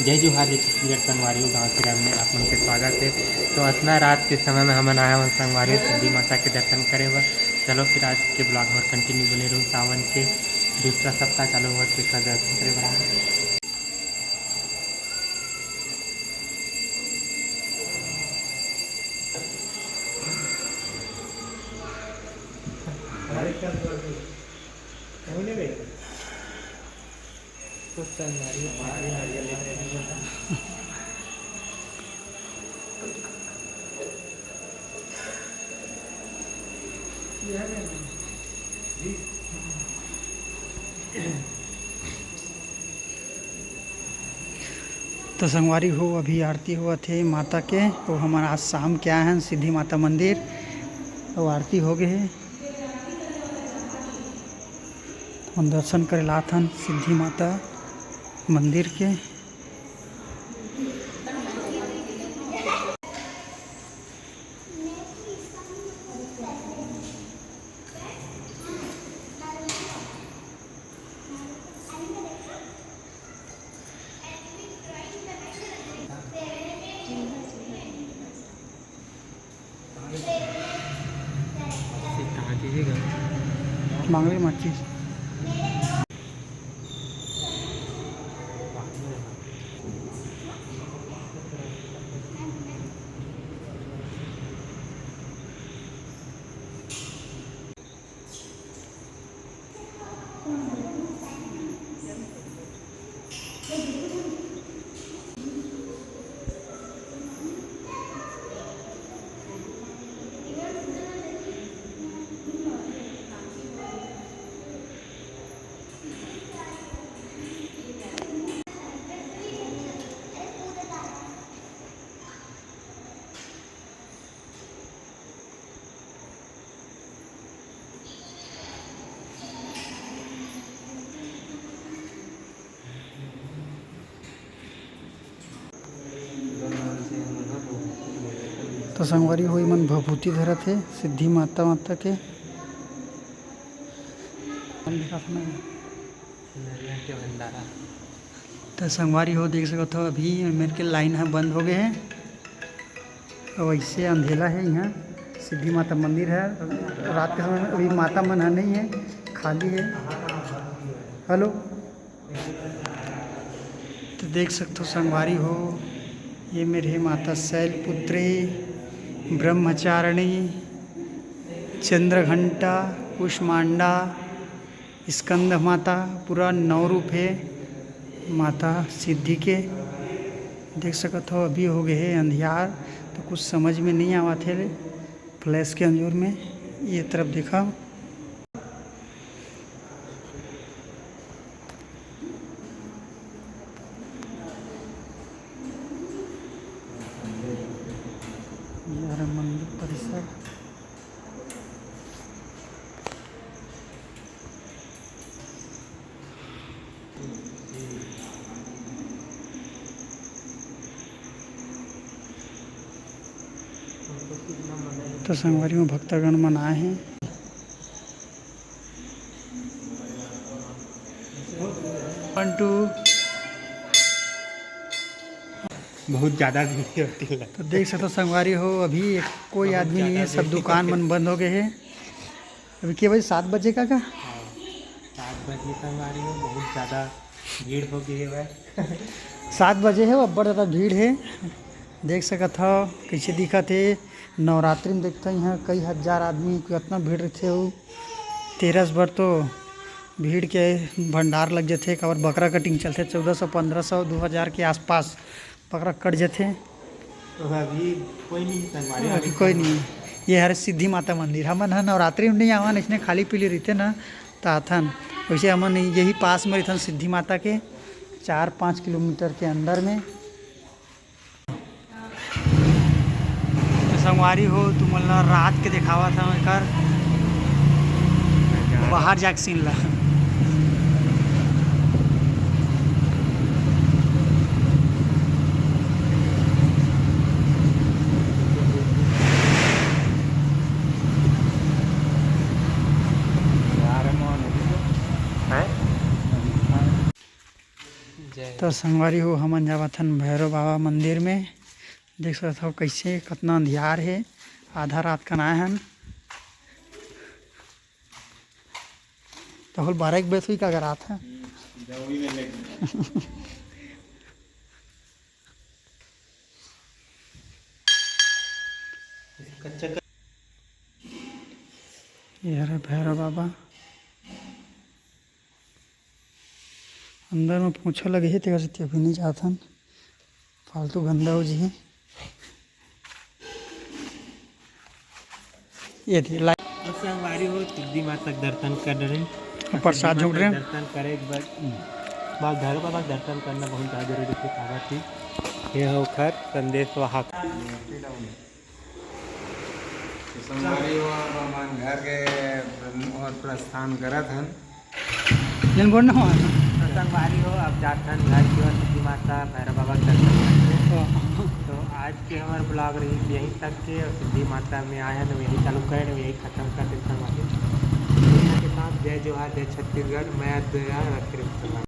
जय जोहार जय छत्तीसगढ़ संगवारी गाँव सिरा में आप मन के स्वागत है। तो इतना रात के समय में हमन आया हूँ संगवारी सिद्धि माता के दर्शन करे बर। चलो फिर आज के ब्लॉग में कंटिन्यू बने रहूँ। सावन के दूसरा सप्ताह चालू हो का दर्शन करे बर आए। तो संगवारी हो अभी आरती हुआ थे माता के। तो हमारा आज शाम के आए हैं सिद्धि माता मंदिर। तो आरती हो गए है, हम दर्शन करे लाथन सिद्धि माता मंदिर के। मांगले मत चीज तो संगवारी हो मन भभूति धरत है सिद्धि माता के। तो संगवारी हो देख सकते हो अभी मेरे के लाइन है बंद हो गए हैं। और ऐसे अंधेला है यहाँ सिद्धि माता मंदिर है। रात के समय अभी माता मन नहीं है, खाली है। हेलो तो देख सकते हो संगवारी हो ये मेरे माता शैलपुत्री ब्रह्मचारिणी चंद्रघंटा कुष्मांडा स्कंद माता पूरा 9 रूप है माता सिद्धि के। देख सकते हो अभी हो गए है अंधियार तो कुछ समझ में नहीं आवा थे फ्लैश के अंजूर में। ये तरफ देखा यार मंदिर परिसर। तो संगवारी में भक्तगण मन आए हैं। बहुत ज़्यादा भीड़ होती है। तो देख सकते हो संगवारी हो अभी कोई आदमी नहीं है, सब दुकान मन बंद हो गए हैं। अभी के बजे 7 बजे का 7 बजे संगवारी हो बहुत ज़्यादा भीड़ हो गई है। 7 बजे है अब ज़्यादा भीड़ है। देख सकत हो कैसे दिखत है। नवरात्रि में देखते हैं यहाँ कई हजार आदमी कितना भीड़ रहते हो। तेरस भर तो भीड़ के भंडार लग जाते। और बकरा कटिंग चलते 1400 1500 2000 के आसपास बकरा कट जाते। तो अभी कोई नहीं संगवारी अभी कोई नहीं। ये हर सिद्धि माता मंदिर हमन है नवरात्रि में नहीं आवन इसने खाली पीली रहते ना तो आथन। वैसे हमन यही पास में रहथन सिद्धि माता के 4-5 किलोमीटर के अंदर में। संगवारी हो तुम रात के दिखावा था कर बाहर जाके सीन ला। जय तो संगवारी हो हमन जावत हन भैरव बाबा मंदिर में। देख सकत हो कैसे कितना अंधियार है, आधा रात का आए हन। तो होल 12 बजे हुई का रात है। ये है भैरव बाबा। अंदर में पूछा लगे है तेरा से अभी नहीं जात हन, फालतू गंदा हो जी। ये थी और संगवारी हो सिद्धि माता के दर्शन कर रहे प्रसाद जोड़ रहे हैं। दर्शन करे एक बार भैरव बाबा के दर्शन करना बहुत ज़्यादा जरूरी है। कागा थी ये हो खर संदेश वाहक संगवारी हो हमारे घर के और प्रस्थान करत हन। जन बोल ना हो संगवारी हो अब जातन घर की ओर सिद्धि माता भैरव बाबा के दर्शन करते। तो आज के हमारे ब्लॉग रही यहीं तक के, और सिद्धि माता में आए हैं तो यही चालू करें, यही खत्म कर देते संगवारी के साथ। जय जोहार, जय छत्तीसगढ़। मैं